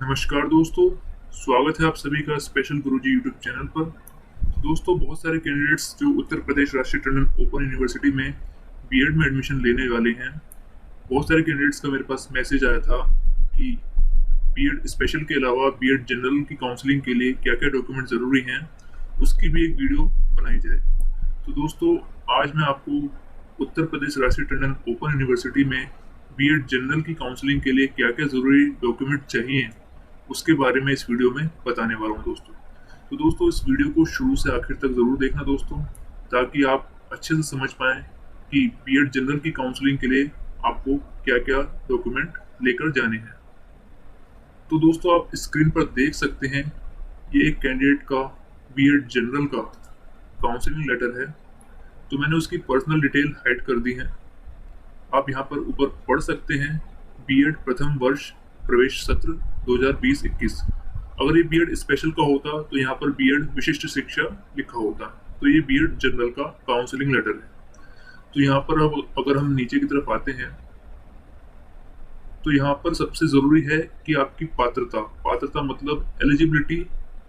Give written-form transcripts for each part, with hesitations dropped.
नमस्कार दोस्तों, स्वागत है आप सभी का स्पेशल गुरुजी यूट्यूब चैनल पर। दोस्तों, बहुत सारे कैंडिडेट्स जो उत्तर प्रदेश राष्ट्रीय टंडन ओपन यूनिवर्सिटी में बीएड में एडमिशन लेने वाले हैं, बहुत सारे कैंडिडेट्स का मेरे पास मैसेज आया था कि बीएड स्पेशल के अलावा बीएड जनरल की काउंसलिंग के लिए क्या क्या डॉक्यूमेंट ज़रूरी हैं, उसकी भी एक वीडियो बनाई जाए। तो दोस्तों, आज मैं आपको उत्तर प्रदेश राष्ट्रीय टंडन ओपन यूनिवर्सिटी में बीएड जनरल की काउंसलिंग के लिए क्या क्या ज़रूरी डॉक्यूमेंट चाहिए उसके बारे में इस वीडियो में बताने वाला हूँ दोस्तों। तो दोस्तों, इस वीडियो को शुरू से आखिर तक ज़रूर देखना दोस्तों, ताकि आप अच्छे से समझ पाएँ कि बीएड जनरल की काउंसलिंग के लिए आपको क्या क्या डॉक्यूमेंट लेकर जाने हैं। तो दोस्तों, आप स्क्रीन पर देख सकते हैं, ये एक कैंडिडेट का बीएड जनरल का काउंसलिंग लेटर है। तो मैंने उसकी पर्सनल डिटेल हाइड कर दी है। आप यहाँ पर ऊपर पढ़ सकते हैं, बीएड प्रथम वर्ष प्रवेश सत्र 2020-21। अगर ये बीएड स्पेशल का होता तो यहाँ पर बीएड विशिष्ट शिक्षा लिखा होता। तो ये बीएड जनरल का काउंसलिंग लेटर है। तो यहाँ पर अब अगर हम नीचे की तरफ आते हैं, तो यहाँ पर सबसे ज़रूरी है कि आपकी पात्रता मतलब एलिजिबिलिटी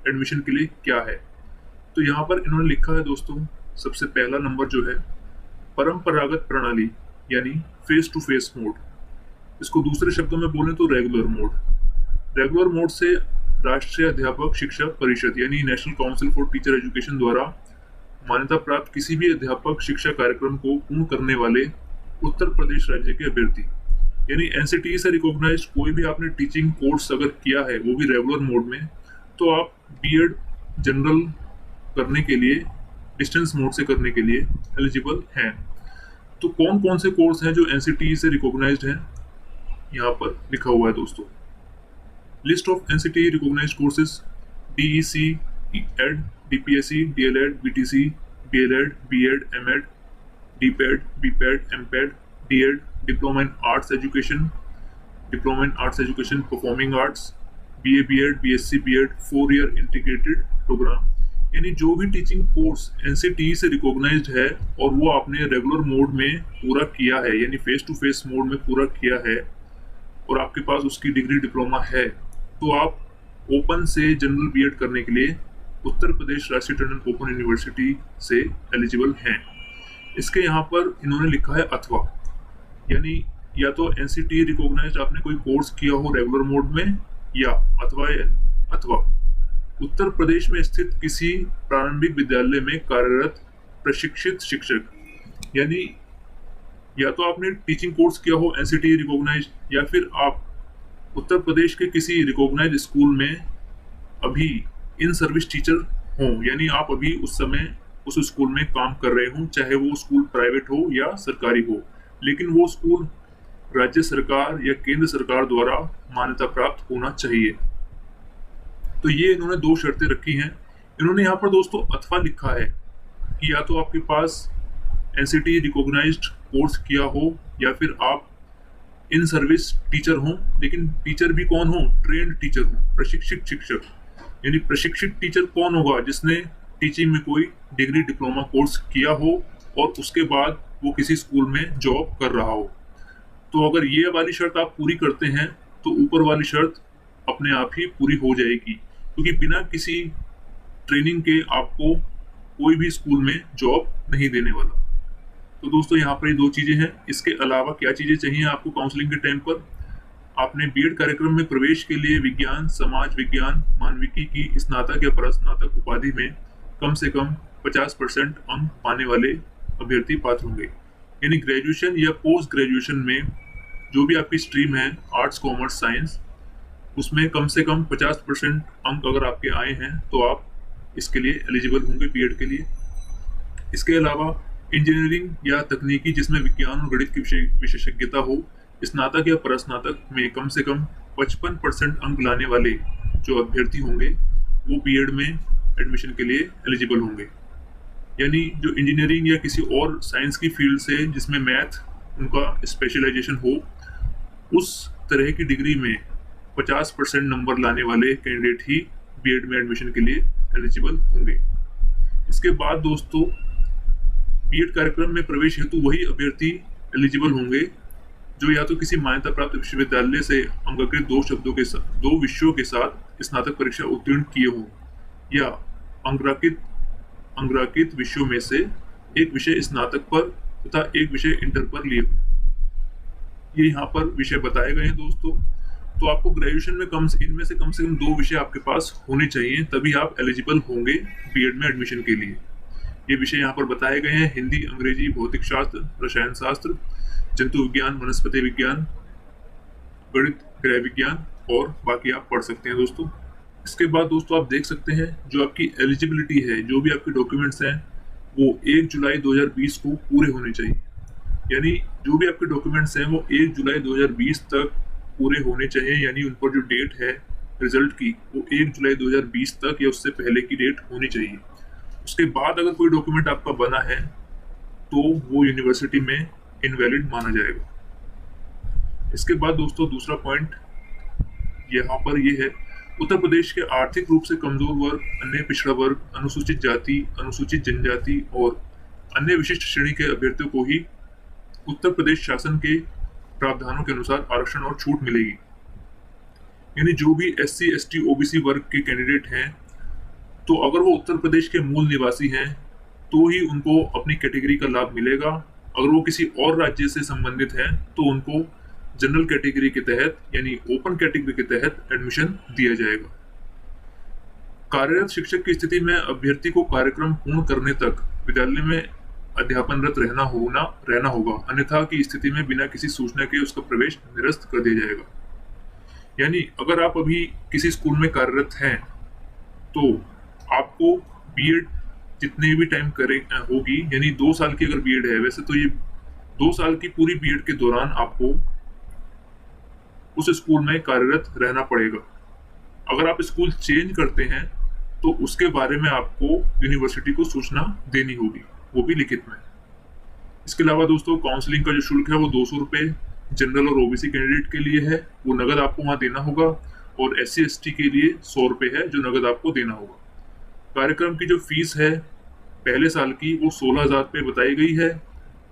एडमिशन के लिए क्या है। तो यहाँ पर इन्होंने लिखा है दोस्तों, सबसे पहला नंबर जो है, परंपरागत प्रणाली यानी फेस टू फेस मोड। इसको दूसरे शब्दों में बोलें तो रेगुलर मोड। रेगुलर मोड से राष्ट्रीय अध्यापक शिक्षा परिषद यानी national council for teacher education द्वारा मान्यता प्राप्त किसी भी अध्यापक शिक्षा कार्यक्रम को पूर्ण करने वाले उत्तर प्रदेश राज्य के अभ्यर्थी, यानी एनसीटीई से रिकॉग्नाइज्ड कोई भी आपने टीचिंग कोर्स अगर किया है, वो भी रेगुलर मोड में, तो आप बीएड जनरल करने के लिए, डिस्टेंस मोड से करने के लिए एलिजिबल हैं। तो कौन कौन से कोर्स हैं जो एनसीटीई से रिकॉग्नाइज्ड हैं, यहाँ पर लिखा हुआ है दोस्तों। List of NCTE recognised courses: DEC, Ed, DPSC, DLEd, BTC, BLEd, BEd, MEd, DPEd, BPEd, MPEd, DEd, diploma in arts education, diploma in arts education performing arts, BA BEd, BSc BEd, 4 year integrated programme. यानी जो भी teaching course NCTE से recognised है और वो आपने regular mode में पूरा किया है, यानी फेस टू फेस मोड में पूरा किया है, और आपके पास उसकी डिग्री डिप्लोमा है, तो आप ओपन से जनरल बीएड करने के लिए उत्तर प्रदेश राष्ट्रीय टंडन ओपन यूनिवर्सिटी से एलिजिबल हैं। इसके यहाँ पर इन्होंने लिखा है अथवा, यानी या तो एनसीटीई रिकॉग्नाइज्ड आपने कोई कोर्स किया हो रेगुलर मोड में, या अथवा उत्तर प्रदेश में स्थित किसी प्रारंभिक विद्यालय में कार्यरत प्रशिक्षित शिक्षक, यानी या तो आपने टीचिंग कोर्स किया हो एनसीटीई रिकॉग्नाइज्ड, या फिर आप उत्तर प्रदेश के किसी रिकॉग्नाइज्ड स्कूल में अभी इन सर्विस टीचर हों, यानी आप अभी उस समय उस स्कूल में काम कर रहे हों, चाहे वो स्कूल प्राइवेट हो या सरकारी हो, लेकिन वो स्कूल राज्य सरकार या केंद्र सरकार द्वारा मान्यता प्राप्त होना चाहिए। तो ये इन्होंने 2 शर्तें रखी हैं। इन्होंने यहाँ पर दोस्तों अथवा लिखा है कि या तो आपके पास एनसीटीई रिकॉग्नाइज्ड कोर्स किया हो, या फिर आप इन सर्विस टीचर हों, लेकिन टीचर भी कौन हो, ट्रेंड टीचर हो, प्रशिक्षित शिक्षक। यानी प्रशिक्षित टीचर कौन होगा, जिसने टीचिंग में कोई डिग्री डिप्लोमा कोर्स किया हो और उसके बाद वो किसी स्कूल में जॉब कर रहा हो। तो अगर ये वाली शर्त आप पूरी करते हैं तो ऊपर वाली शर्त अपने आप ही पूरी हो जाएगी, क्योंकि बिना किसी ट्रेनिंग के आपको कोई भी स्कूल में जॉब नहीं देने वाला। तो दोस्तों, यहाँ पर ये 2 चीज़ें हैं। इसके अलावा क्या चीज़ें चाहिए आपको काउंसलिंग के टाइम पर? आपने बीएड कार्यक्रम में प्रवेश के लिए विज्ञान, समाज विज्ञान, मानविकी की स्नातक या परास्नातक उपाधि में कम से कम 50% अंक पाने वाले अभ्यर्थी पात्र होंगे। यानी ग्रेजुएशन या पोस्ट ग्रेजुएशन में जो भी आपकी स्ट्रीम है, आर्ट्स, कॉमर्स, साइंस, उसमें कम से कम 50% अंक अगर आपके आए हैं तो आप इसके लिए एलिजिबल होंगे बीएड के लिए। इसके अलावा इंजीनियरिंग या तकनीकी जिसमें विज्ञान और गणित की विशेषज्ञता हो, स्नातक या परास्नातक में कम से कम 55% अंक लाने वाले जो अभ्यर्थी होंगे वो बीएड में एडमिशन के लिए एलिजिबल होंगे। यानी जो इंजीनियरिंग या किसी और साइंस की फील्ड से जिसमें मैथ उनका स्पेशलाइजेशन हो, उस तरह की डिग्री में 50% नंबर लाने वाले कैंडिडेट ही बीएड में एडमिशन के लिए एलिजिबल होंगे। इसके बाद दोस्तों, बीएड कार्यक्रम में प्रवेश हेतु वही अभ्यर्थी एलिजिबल होंगे जो या तो किसी मान्यता प्राप्त विश्वविद्यालय से अंगीकृत दो विषयों के साथ स्नातक परीक्षा उत्तीर्ण किए हो, या अंग्राकित विषयों में से एक विषय स्नातक पर तथा एक विषय इंटर पर लिए हो। ये यहाँ पर विषय बताए गए हैं दोस्तों। तो आपको ग्रेजुएशन में इनमें से कम 2 विषय आपके पास होने चाहिए, तभी आप एलिजिबल होंगे बीएड में एडमिशन के लिए। ये विषय यहाँ पर बताए गए हैं: हिंदी, अंग्रेजी, भौतिक शास्त्र, रसायन शास्त्र, जंतु विज्ञान, वनस्पति विज्ञान, गणित, गृह विज्ञान, और बाकी आप पढ़ सकते हैं दोस्तों। इसके बाद दोस्तों आप देख सकते हैं जो आपकी एलिजिबिलिटी है, जो भी आपके डॉक्यूमेंट्स हैं वो 1 जुलाई 2020 को पूरे होने चाहिए। यानी जो भी आपके डॉक्यूमेंट्स हैं वो 1 जुलाई 2020 तक पूरे होने चाहिए, यानी उन पर जो डेट है रिजल्ट की वो 1 जुलाई 2020 तक या उससे पहले की डेट होनी चाहिए। उसके बाद अगर कोई डॉक्यूमेंट आपका बना है तो वो यूनिवर्सिटी में इनवैलिड माना जाएगा। इसके बाद दोस्तों दूसरा पॉइंट यहाँ पर ये है: उत्तर प्रदेश के आर्थिक रूप से कमजोर वर्ग, अन्य पिछड़ा वर्ग, अनुसूचित जाति, अनुसूचित जनजाति और अन्य विशिष्ट श्रेणी के अभ्यर्थियों को ही उत्तर प्रदेश शासन के प्रावधानों के अनुसार आरक्षण और छूट मिलेगी। यानी जो भी SC, ST, OBC वर्ग के कैंडिडेट हैं, तो अगर वो उत्तर प्रदेश के मूल निवासी हैं तो ही उनको अपनी कैटेगरी का लाभ मिलेगा। अगर वो किसी और राज्य से संबंधित हैं तो उनको जनरल कैटेगरी के तहत यानी ओपन कैटेगरी के तहत एडमिशन दिया जाएगा। कार्यरत शिक्षक की स्थिति में अभ्यर्थी को कार्यक्रम पूर्ण करने तक विद्यालय में अध्यापनरत रहना होगा, अन्यथा की स्थिति में बिना किसी सूचना के उसका प्रवेश निरस्त कर दिया जाएगा। यानी अगर आप अभी किसी स्कूल में कार्यरत हैं तो आपको बीएड जितने भी टाइम होगी, यानी 2 साल की अगर बीएड है, वैसे तो ये 2 साल की पूरी बीएड के दौरान आपको उस स्कूल में कार्यरत रहना पड़ेगा। अगर आप स्कूल चेंज करते हैं तो उसके बारे में आपको यूनिवर्सिटी को सूचना देनी होगी, वो भी लिखित में। इसके अलावा दोस्तों काउंसलिंग का जो शुल्क है वो 200 रुपये जनरल और ओबीसी कैंडिडेट के लिए है, वो नगद आपको वहाँ देना होगा, और SC ST के लिए 100 रुपये है जो नगद आपको देना होगा। कार्यक्रम की जो फीस है पहले साल की वो 16,000 रुपये बताई गई है,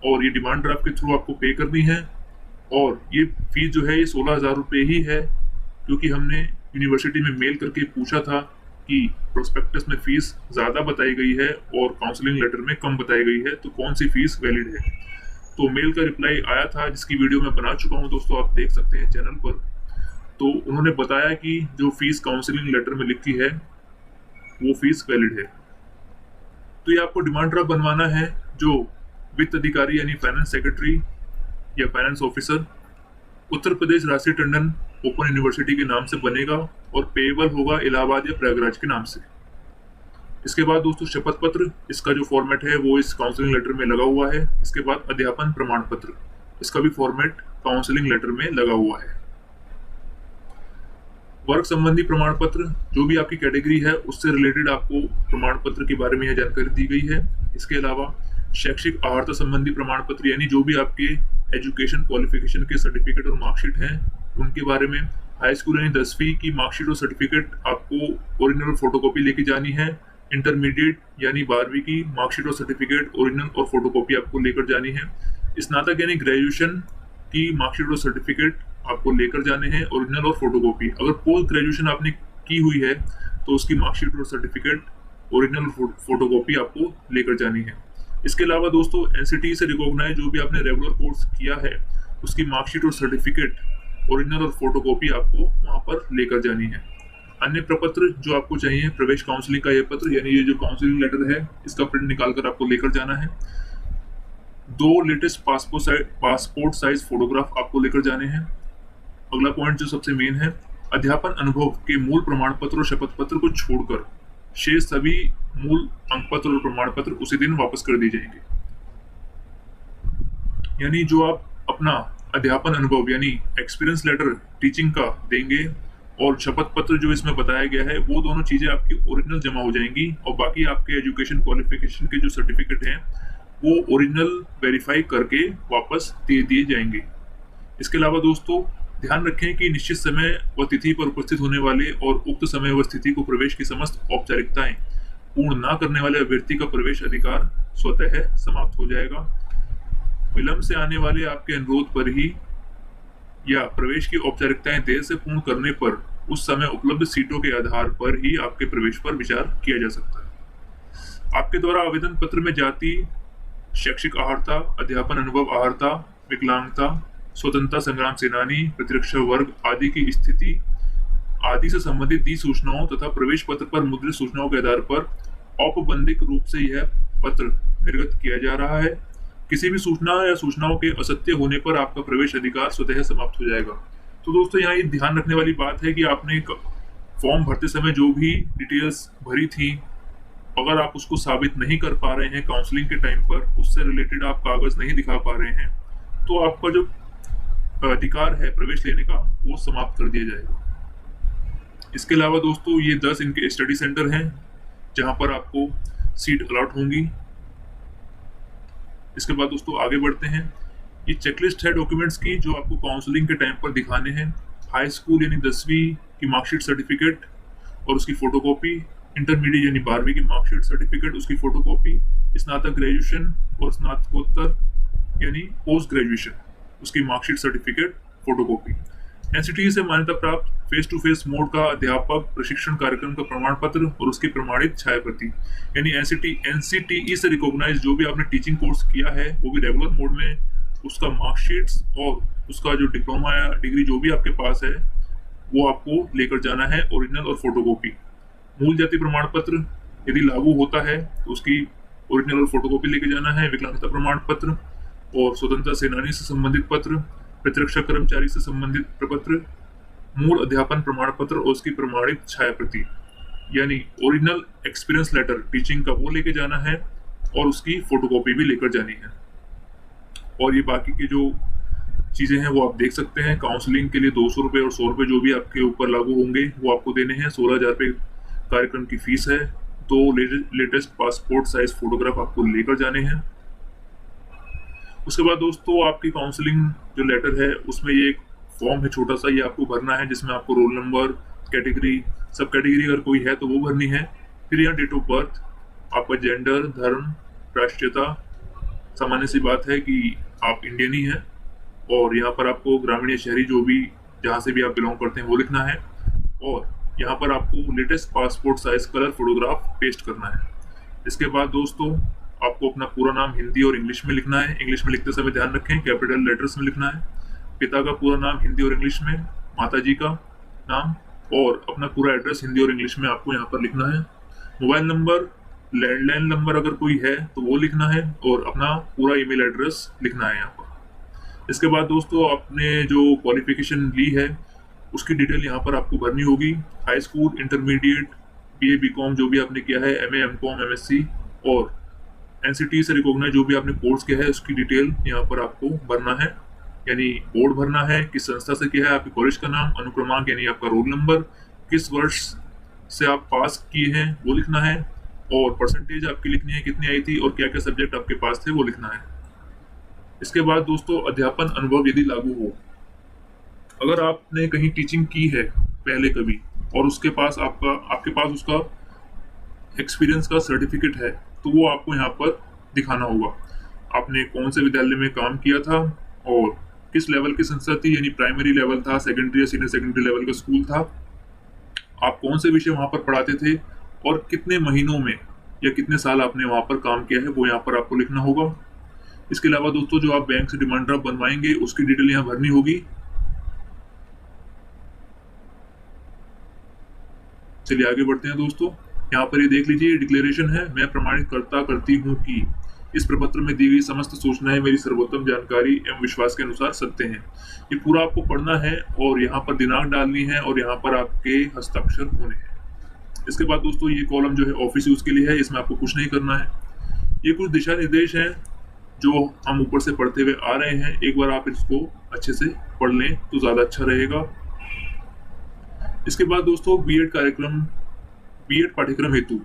और ये डिमांड ड्राफ्ट के थ्रू आपको पे करनी है। और ये फीस जो है ये 16,000 रुपये ही है, क्योंकि हमने यूनिवर्सिटी में मेल करके पूछा था कि प्रोस्पेक्टस में फीस ज़्यादा बताई गई है और काउंसलिंग लेटर में कम बताई गई है, तो कौन सी फीस वैलिड है। तो मेल का रिप्लाई आया था जिसकी वीडियो मैं बना चुका हूँ दोस्तों, आप देख सकते हैं चैनल पर। तो उन्होंने बताया कि जो फीस काउंसलिंग लेटर में लिखी है वो फीस वैलिड है। तो ये आपको डिमांड ड्राफ्ट बनवाना है, जो वित्त अधिकारी यानी फाइनेंस सेक्रेटरी या फाइनेंस ऑफिसर उत्तर प्रदेश राष्ट्रीय टंडन ओपन यूनिवर्सिटी के नाम से बनेगा, और पेएबल होगा इलाहाबाद या प्रयागराज के नाम से। इसके बाद दोस्तों शपथ पत्र, इसका जो फॉर्मेट है वो इस काउंसलिंग लेटर में लगा हुआ है। इसके बाद अध्यापन प्रमाण पत्र, इसका भी फॉर्मेट काउंसलिंग लेटर में लगा हुआ है। वर्ग संबंधी प्रमाण पत्र, जो भी आपकी कैटेगरी है उससे रिलेटेड आपको प्रमाण पत्र के बारे में यह जानकारी दी गई है। इसके अलावा शैक्षिक अर्हता संबंधी प्रमाण पत्र, यानी जो भी आपके एजुकेशन क्वालिफिकेशन के सर्टिफिकेट और मार्कशीट हैं उनके बारे में। हाई स्कूल यानी 10वीं की मार्कशीट और सर्टिफिकेट आपको ओरिजिनल फोटोकॉपी लेके जानी है। इंटरमीडिएट यानी 12वीं की मार्कशीट और सर्टिफिकेट ओरिजिनल और फोटोकॉपी आपको लेकर जानी है। स्नातक यानी ग्रेजुएशन की मार्कशीट और सर्टिफिकेट आपको लेकर जाने हैं, ओरिजिनल और फोटोकॉपी। अगर पोस्ट ग्रेजुएशन आपने की हुई है तो उसकी मार्कशीट और सर्टिफिकेट ओरिजिनल और फोटोकॉपी आपको लेकर जानी है। इसके अलावा दोस्तों NCT से रिकॉग्नाइज जो भी आपने रेगुलर कोर्स किया है उसकी मार्कशीट और सर्टिफिकेट ओरिजिनल और फोटोकॉपी आपको वहाँ पर लेकर जानी है। अन्य प्रपत्र जो आपको चाहिए, प्रवेश काउंसलिंग का यह पत्र यानी ये जो काउंसलिंग लेटर है इसका प्रिंट निकाल कर आपको लेकर जाना है। 2 लेटेस्ट पासपोर्ट साइज फोटोग्राफ आपको लेकर जाने हैं। अगला पॉइंट जो सबसे मेन है, अध्यापन अनुभव के मूल प्रमाण पत्र और शपथ पत्र को छोड़कर शेष सभी मूल अंक पत्र और प्रमाण पत्र उसी दिन वापस कर दिए जाएंगे। यानी जो आप अपना अध्यापन अनुभव यानी एक्सपीरियंस लेटर टीचिंग का देंगे और शपथ पत्र जो इसमें बताया गया है वो दोनों चीजें आपकी ओरिजिनल जमा हो जाएंगी, और बाकी आपके एजुकेशन क्वालिफिकेशन के जो सर्टिफिकेट हैं वो ओरिजिनल वेरीफाई करके वापस दे दिए जाएंगे। इसके अलावा दोस्तों ध्यान रखें कि निश्चित समय व तिथि पर उपस्थित होने वाले और उक्त समय व स्थिति को प्रवेश की समस्त औपचारिकताएं पूर्ण न करने वाले अभ्यर्थी का प्रवेश अधिकार स्वतः समाप्त हो जाएगा। विलंब से आने वाले आपके अनुरोध पर ही या प्रवेश की औपचारिकताएं देर से पूर्ण करने पर उस समय उपलब्ध सीटों के आधार पर ही आपके प्रवेश पर विचार किया जा सकता है। आपके द्वारा आवेदन पत्र में जाति, शैक्षिक अहर्ता, अध्यापन अनुभव अहर्ता, विकलांगता, स्वतंत्रता संग्राम सेनानी, प्रतिरक्षा वर्ग आदि की स्थिति आदि से संबंधित दी सूचनाओं तथा प्रवेश पत्र पर मुद्रित सूचनाओं के आधार पर औपबंधिक रूप से यह पत्र निर्गत किया जा रहा है। किसी भी सूचना या सूचनाओं के असत्य होने पर आपका प्रवेश अधिकार स्वतः समाप्त हो जाएगा। तो दोस्तों यहाँ ये ध्यान रखने वाली बात है कि आपने फॉर्म भरते समय जो भी डिटेल्स भरी थी, अगर आप उसको साबित नहीं कर पा रहे हैं काउंसलिंग के टाइम पर, उससे रिलेटेड आप कागज नहीं दिखा पा रहे हैं, तो आपका जो अधिकार है प्रवेश लेने का वो समाप्त कर दिया जाएगा। इसके अलावा दोस्तों ये 10 इनके स्टडी सेंटर हैं जहां पर आपको सीट अलॉट होंगी। इसके बाद दोस्तों आगे बढ़ते हैं। ये चेकलिस्ट है डॉक्यूमेंट्स की जो आपको काउंसलिंग के टाइम पर दिखाने हैं। हाई स्कूल यानी 10वीं की मार्कशीट सर्टिफिकेट और उसकी फोटोकॉपी, इंटरमीडिएट यानी 12वीं की मार्कशीट सर्टिफिकेट उसकी फोटोकॉपी, स्नातक ग्रेजुएशन और स्नातकोत्तर यानी पोस्ट ग्रेजुएशन उसकी मार्कशीट सर्टिफिकेट फोटोकॉपी, एनसीटीई से मान्यता प्राप्त फेस टू फेस मोड का अध्यापक प्रशिक्षण कार्यक्रम का प्रमाण पत्र और उसकी प्रमाणित छाया प्रति यानी एनसीटीई से रिकॉग्नाइज जो भी आपने टीचिंग कोर्स किया है वो भी रेगुलर मोड में, उसका मार्कशीट्स और उसका जो डिप्लोमा या डिग्री जो भी आपके पास है वो आपको लेकर जाना है, ओरिजिनल और फोटोकॉपी। मूल जाति प्रमाण पत्र यदि लागू होता है तो उसकी ओरिजिनल और फोटोकॉपी लेके जाना है। विकलांगता प्रमाण पत्र और स्वतंत्रता सेनानी से संबंधित पत्र, प्रतिरक्षा कर्मचारी से संबंधित प्रपत्र, मूल अध्यापन प्रमाण पत्र और उसकी प्रमाणित छाया प्रति यानी ओरिजिनल एक्सपीरियंस लेटर टीचिंग का वो लेके जाना है और उसकी फोटोकॉपी भी लेकर जानी है। और ये बाकी की जो चीजें हैं वो आप देख सकते हैं। काउंसलिंग के लिए 200 रुपये और 100 रुपये जो भी आपके ऊपर लागू होंगे वो आपको देने हैं। 16,000 रुपये कार्यक्रम की फीस है। 2 लेटेस्ट पासपोर्ट साइज फोटोग्राफ आपको लेकर जाने हैं। उसके बाद दोस्तों आपकी काउंसलिंग जो लेटर है उसमें ये एक फॉर्म है छोटा सा, ये आपको भरना है जिसमें आपको रोल नंबर, कैटेगरी, सब कैटेगरी अगर कोई है तो वो भरनी है। फिर यहाँ डेट ऑफ बर्थ, आपका जेंडर, धर्म, राष्ट्रीयता, सामान्य सी बात है कि आप इंडियन ही हैं, और यहाँ पर आपको ग्रामीण या शहरी जो भी जहाँ से भी आप बिलोंग करते हैं वो लिखना है। और यहाँ पर आपको latest passport size colour photograph paste करना है। इसके बाद दोस्तों आपको अपना पूरा नाम हिंदी और इंग्लिश में लिखना है। इंग्लिश में लिखते समय ध्यान रखें कैपिटल लेटर्स में लिखना है। पिता का पूरा नाम हिंदी और इंग्लिश में, माता जी का नाम और अपना पूरा एड्रेस हिंदी और इंग्लिश में आपको यहाँ पर लिखना है। मोबाइल नंबर, लैंडलाइन नंबर अगर कोई है तो वो लिखना है और अपना पूरा ईमेल एड्रेस लिखना है यहाँ पर। इसके बाद दोस्तों आपने जो क्वालिफिकेशन ली है उसकी डिटेल यहाँ पर आपको भरनी होगी। High school, intermediate, BA, BCom जो भी आपने किया है, एमए, एमकॉम, एमएससी और एनसीटी से रिकॉग्नाइज जो भी आपने कोर्स किया है उसकी डिटेल यहाँ पर आपको भरना है। यानी बोर्ड भरना है, किस संस्था से किया है, आपके कॉलेज का नाम, अनुक्रमांक यानी आपका रोल नंबर, किस वर्ष से आप पास किए हैं वो लिखना है और परसेंटेज आपकी लिखनी है कितनी आई थी और क्या क्या सब्जेक्ट आपके पास थे वो लिखना है। इसके बाद दोस्तों अध्यापन अनुभव यदि लागू हो, अगर आपने कहीं टीचिंग की है पहले कभी और उसके पास आपके पास उसका एक्सपीरियंस का सर्टिफिकेट है तो वो आपको यहाँ पर दिखाना होगा। आपने कौन से विद्यालय में काम किया था और किस लेवल की संस्था थी, यानी प्राइमरी लेवल था, सेकेंडरी या सीनियर सेकेंडरी लेवल का स्कूल था, आप कौन से विषय वहाँ पर पढ़ाते थे और कितने महीनों में या कितने साल आपने वहाँ पर काम किया है वो यहाँ पर आपको लिखना होगा। इसके अलावा दोस्तों जो आप बैंक से डिमांड ड्राफ्ट बनवाएंगे उसकी डिटेल यहाँ भरनी होगी। चलिए आगे बढ़ते हैं दोस्तों। यहाँ पर ये देख लीजिए डिक्लेरेशन है, मैं प्रमाणित करती हूँ कि इस प्रपत्र में दी गई समस्त सूचनाएं मेरी सर्वोत्तम जानकारी एवं विश्वास के अनुसार सत्य हैं। ये पूरा आपको पढ़ना है और यहाँ पर दिनांक डालनी है और यहाँ पर आपके हस्ताक्षर होने हैं। इसके बाद दोस्तों ये कॉलम जो है ऑफिस यूज के लिए है, इसमें आपको कुछ नहीं करना है। ये कुछ दिशा निर्देश हैं जो हम ऊपर से पढ़ते हुए आ रहे हैं, एक बार आप इसको अच्छे से पढ़ लें तो ज्यादा अच्छा रहेगा। इसके बाद दोस्तों बीएड पाठ्यक्रम हेतु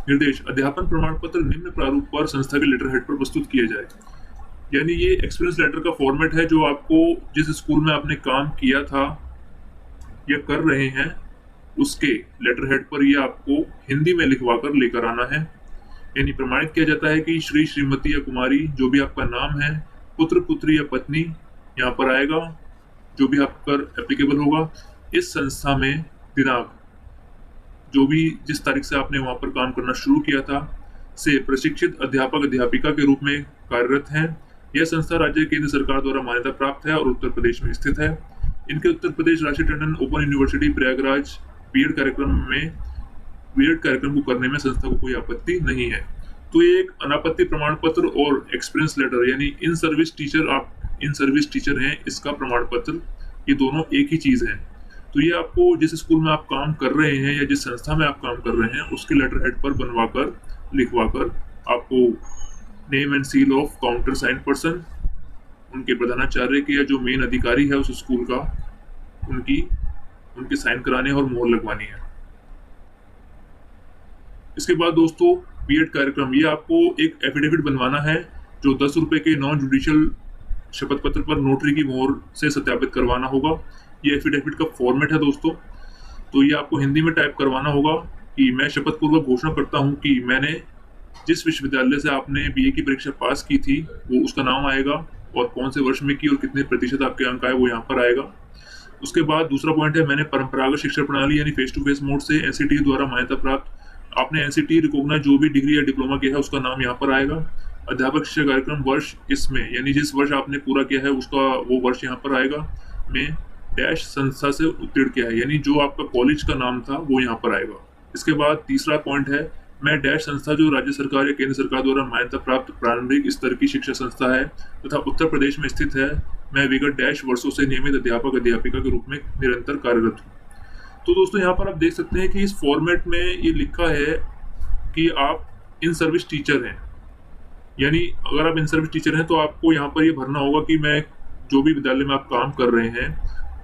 निर्देश, अध्यापन प्रमाण पत्र निम्न प्रारूप पर संस्था के लेटर हेड पर प्रस्तुत किया जाए। यानी ये एक्सपीरियंस लेटर का फॉर्मेट है जो आपको जिस स्कूल में आपने काम किया था या कर रहे हैं उसके लेटर हेड पर ये आपको हिंदी में लिखवा कर लेकर आना है। यानी प्रमाणित किया जाता है कि श्री, श्रीमती या कुमारी जो भी आपका नाम है, पुत्र, पुत्री या पत्नी यहाँ पर आएगा, जो भी आप पर एप्लीकेबल होगा। इस संस्था में दिनांक जो भी जिस तारीख से आपने वहां पर काम करना शुरू किया था से प्रशिक्षित अध्यापक अध्यापिका के रूप में कार्यरत हैं। यह संस्था राज्य केंद्र सरकार द्वारा मान्यता प्राप्त है और उत्तर प्रदेश में स्थित है। इनके Uttar Pradesh Rashtriya Tandon open university Prayagraj BEd कार्यक्रम को करने में संस्था को कोई आपत्ति नहीं है। तो ये एक अनापत्ति प्रमाण पत्र और एक्सपीरियंस लेटर यानी इन सर्विस टीचर हैं, इसका प्रमाण पत्र, ये दोनों एक ही चीज है। तो ये आपको जिस स्कूल में आप काम कर रहे हैं या जिस संस्था में आप काम कर रहे हैं उसके लेटर हेड पर बनवाकर लिखवाकर आपको name and seal of counter sign person, उनके प्रधानाचार्य के या जो मेन अधिकारी है उस स्कूल का, उनके साइन कराने और मोहर लगवानी है। इसके बाद दोस्तों बीएड कार्यक्रम, ये आपको एक एफिडेविट बनवाना है जो 10 रुपए के नॉन जुडिशियल शपथ पत्र पर नोटरी की मोहर से सत्यापित करवाना होगा। ये एफिडेविट का फॉर्मेट है दोस्तों। तो ये आपको हिंदी में टाइप करवाना होगा कि मैं शपथ पूर्वक घोषणा करता हूं कि मैंने जिस विश्वविद्यालय से आपने बीए की परीक्षा पास की थी वो उसका नाम आएगा और कौन से वर्ष में की और कितने प्रतिशत आपके अंक आए वो यहाँ पर आएगा। उसके बाद दूसरा पॉइंट है, मैंने परंपरागत शिक्षा प्रणाली यानी फेस टू फेस मोड से एनसीटी द्वारा मान्यता प्राप्त आपने एनसीटी रिकॉग्नाइज जो भी डिग्री या डिप्लोमा किया है उसका नाम यहाँ पर आएगा। अध्यापक शिक्षा कार्यक्रम वर्ष इसमें यानी जिस वर्ष आपने पूरा किया है उसका वो वर्ष यहाँ पर आएगा। मैं डैश संस्था से उत्तीर्ण किया है यानी जो आपका कॉलेज का नाम था वो यहाँ पर आएगा। इसके बाद तीसरा पॉइंट है, मैं डैश संस्था जो राज्य सरकार या केंद्र सरकार द्वारा मान्यता प्राप्त प्रारंभिक स्तर की शिक्षा संस्था है तथा उत्तर प्रदेश में स्थित है, मैं विगत डैश वर्षों से नियमित अध्यापक अध्यापिका के रूप में निरंतर कार्यरत हूँ। तो दोस्तों यहाँ पर आप देख सकते हैं कि इस फॉर्मेट में ये लिखा है कि आप इन सर्विस टीचर हैं, यानी अगर आप इन सर्विस टीचर हैं तो आपको यहाँ पर ये भरना होगा कि मैं जो भी विद्यालय में आप काम कर रहे हैं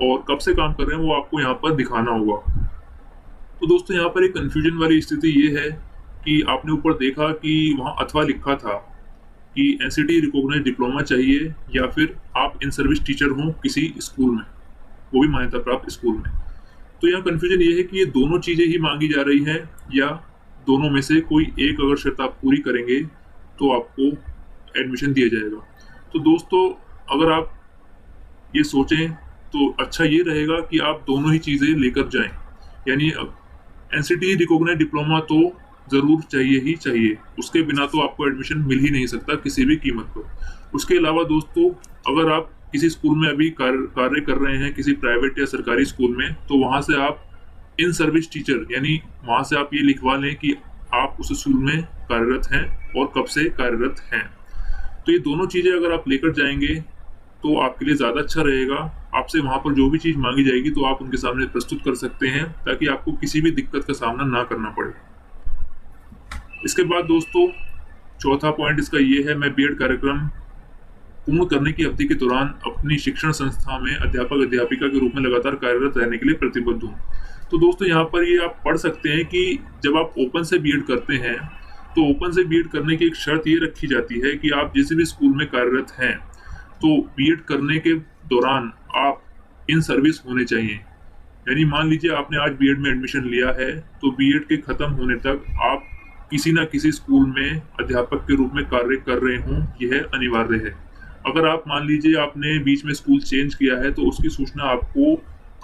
और कब से काम कर रहे हैं वो आपको यहाँ पर दिखाना होगा। तो दोस्तों यहाँ पर एक कंफ्यूजन वाली स्थिति ये है कि आपने ऊपर देखा कि वहाँ अथवा लिखा था कि एनसीटी रिकॉग्नाइज्ड डिप्लोमा चाहिए या फिर आप इन सर्विस टीचर हों किसी स्कूल में, वो भी मान्यता प्राप्त स्कूल में। तो यहाँ कंफ्यूजन ये है कि ये दोनों चीजें ही मांगी जा रही हैं या दोनों में से कोई एक अगर शर्त आप पूरी करेंगे तो आपको एडमिशन दिया जाएगा। तो दोस्तों अगर आप ये सोचें तो अच्छा ये रहेगा कि आप दोनों ही चीजें लेकर जाएं, यानी एनसीटी रिकॉग्नाइज्ड डिप्लोमा तो जरूर चाहिए ही चाहिए, उसके बिना तो आपको एडमिशन मिल ही नहीं सकता किसी भी कीमत पर। उसके अलावा दोस्तों अगर आप किसी स्कूल में अभी कार्य कर रहे हैं किसी प्राइवेट या सरकारी स्कूल में, तो वहां से आप इन सर्विस टीचर यानी वहां से आप ये लिखवा लें कि आप उस स्कूल में कार्यरत हैं और कब से कार्यरत हैं। तो ये दोनों चीजें अगर आप लेकर जाएंगे तो आपके लिए ज्यादा अच्छा रहेगा। आपसे वहां पर जो भी चीज मांगी जाएगी तो आप उनके सामने प्रस्तुत कर सकते हैं ताकि आपको किसी भी दिक्कत का सामना ना करना पड़े। इसके बाद दोस्तों चौथा पॉइंट इसका ये है, मैं बीएड कार्यक्रम पूर्ण करने की अवधि के दौरान अपनी शिक्षण संस्था में अध्यापक अध्यापिका के रूप में लगातार कार्यरत रहने के लिए प्रतिबद्ध हूँ। तो दोस्तों यहाँ पर ये आप पढ़ सकते हैं कि जब आप ओपन से बीएड करते हैं तो ओपन से बीएड करने की एक शर्त ये रखी जाती है कि आप जिस भी स्कूल में कार्यरत हैं तो बीएड करने के दौरान आप इन सर्विस होने चाहिए। यानी मान लीजिए आपने आज बीएड में एडमिशन लिया है तो बीएड के खत्म होने तक आप किसी ना किसी स्कूल में अध्यापक के रूप में कार्य कर रहे हों, यह अनिवार्य है। अगर आप मान लीजिए आपने बीच में स्कूल चेंज किया है तो उसकी सूचना आपको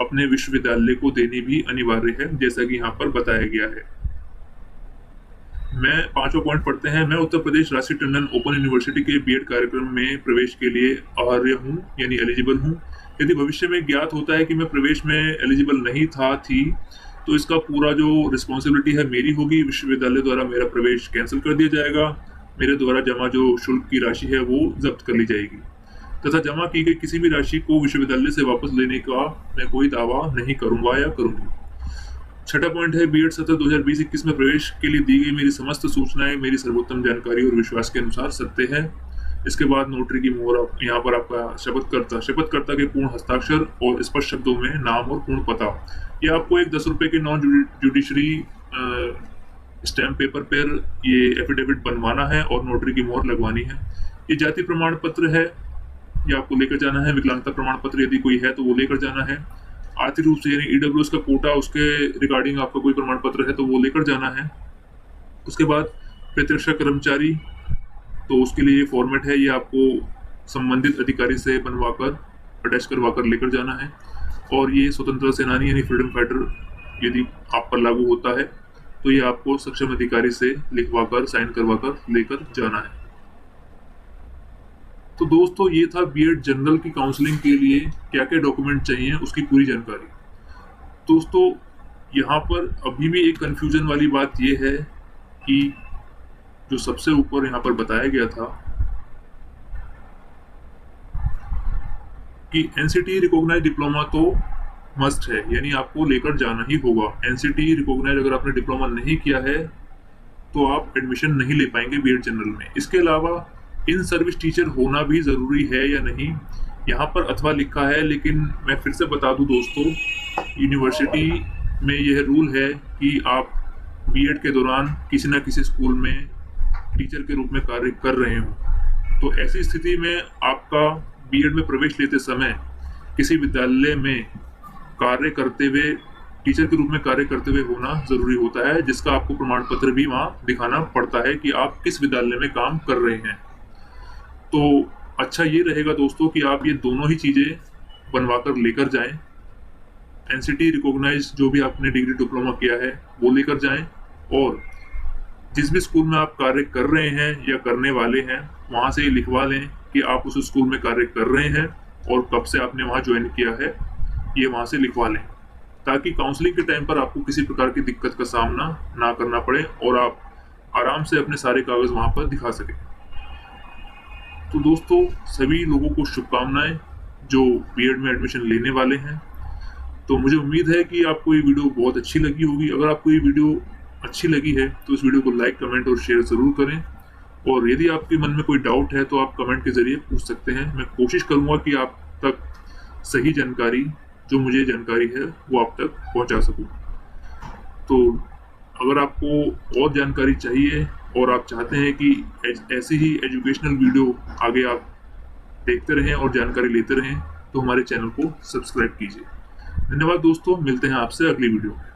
अपने विश्वविद्यालय को देनी भी अनिवार्य है, जैसा कि यहाँ पर बताया गया है। मैं पांचवा पॉइंट पढ़ते हैं, मैं उत्तर प्रदेश राष्ट्रीय टंडन ओपन यूनिवर्सिटी के बीएड कार्यक्रम में प्रवेश के लिए अर्ह हूँ यानी एलिजिबल हूँ। यदि भविष्य में ज्ञात होता है कि मैं प्रवेश में एलिजिबल नहीं थी तो इसका पूरा जो रिस्पॉन्सिबिलिटी है मेरी होगी। विश्वविद्यालय द्वारा मेरा प्रवेश कैंसिल कर दिया जाएगा, मेरे द्वारा जमा जो शुल्क की राशि है वो जब्त कर ली जाएगी तथा जमा की गई किसी भी राशि को विश्वविद्यालय से वापस लेने का मैं कोई दावा नहीं करूंगा या करूंगी। छठा पॉइंट है, बीएड सत्र 2020-21 में प्रवेश के लिए दी गई मेरी समस्त सूचनाएं मेरी सर्वोत्तम जानकारी और विश्वास के अनुसार सत्य है। इसके बाद नोटरी की मोहर, यहाँ पर आपका शपथकर्ता के पूर्ण हस्ताक्षर और स्पष्ट शब्दों में नाम और पूर्ण पता। ये आपको एक 10 रुपए के नॉन जुडिशरी स्टैम्प पेपर पर ये एफिडेविट बनवाना है और नोटरी की मोहर लगवानी है। ये जाति प्रमाण पत्र है, ये आपको लेकर जाना है। विकलांगता प्रमाण पत्र यदि कोई है तो वो लेकर जाना है। आर्थिक रूप से यानी ईडब्ल्यूएस का कोटा, उसके रिगार्डिंग आपका कोई प्रमाण पत्र है तो वो लेकर जाना है। उसके बाद प्रतिरक्षा कर्मचारी, तो उसके लिए ये फॉर्मेट है, ये आपको संबंधित अधिकारी से बनवाकर अटैच करवा कर लेकर जाना है। और ये स्वतंत्रता सेनानी यानी फ्रीडम फाइटर यदि आप पर लागू होता है तो ये आपको सक्षम अधिकारी से लिखवा कर साइन करवा कर लेकर जाना है। तो दोस्तों ये था बीएड जनरल की काउंसलिंग के लिए क्या क्या डॉक्यूमेंट चाहिए उसकी पूरी जानकारी। दोस्तों यहाँ पर अभी भी एक कंफ्यूजन वाली बात ये है कि जो सबसे ऊपर यहाँ पर बताया गया था कि एनसीटी रिकॉग्नाइज डिप्लोमा तो मस्ट है, यानी आपको लेकर जाना ही होगा। एनसीटी रिकॉग्नाइज अगर आपने डिप्लोमा नहीं किया है तो आप एडमिशन नहीं ले पाएंगे बीएड जनरल में। इसके अलावा इन सर्विस टीचर होना भी ज़रूरी है या नहीं, यहाँ पर अथवा लिखा है, लेकिन मैं फिर से बता दूं दोस्तों, यूनिवर्सिटी में यह रूल है कि आप बीएड के दौरान किसी न किसी स्कूल में टीचर के रूप में कार्य कर रहे हो। तो ऐसी स्थिति में आपका बीएड में प्रवेश लेते समय किसी विद्यालय में कार्य करते हुए, टीचर के रूप में कार्य करते हुए होना ज़रूरी होता है, जिसका आपको प्रमाण पत्र भी वहाँ दिखाना पड़ता है कि आप किस विद्यालय में काम कर रहे हैं। तो अच्छा ये रहेगा दोस्तों कि आप ये दोनों ही चीज़ें बनवा कर लेकर जाएं। एनसीटी रिकॉग्नाइज जो भी आपने डिग्री डिप्लोमा किया है वो लेकर जाएं, और जिस भी स्कूल में आप कार्य कर रहे हैं या करने वाले हैं वहाँ से ये लिखवा लें कि आप उस स्कूल में कार्य कर रहे हैं और कब से आपने वहाँ ज्वाइन किया है, ये वहाँ से लिखवा लें, ताकि काउंसलिंग के टाइम पर आपको किसी प्रकार की दिक्कत का सामना ना करना पड़े और आप आराम से अपने सारे कागज वहाँ पर दिखा सकें। तो दोस्तों सभी लोगों को शुभकामनाएं जो बीएड में एडमिशन लेने वाले हैं। तो मुझे उम्मीद है कि आपको ये वीडियो बहुत अच्छी लगी होगी। अगर आपको ये वीडियो अच्छी लगी है तो इस वीडियो को लाइक, कमेंट और शेयर ज़रूर करें। और यदि आपके मन में कोई डाउट है तो आप कमेंट के ज़रिए पूछ सकते हैं। मैं कोशिश करूँगा कि आप तक सही जानकारी, जो मुझे जानकारी है, वो आप तक पहुँचा सकूँ। तो अगर आपको और जानकारी चाहिए और आप चाहते हैं कि ऐसी ही एजुकेशनल वीडियो आगे आप देखते रहें और जानकारी लेते रहें, तो हमारे चैनल को सब्सक्राइब कीजिए। धन्यवाद दोस्तों, मिलते हैं आपसे अगली वीडियो में।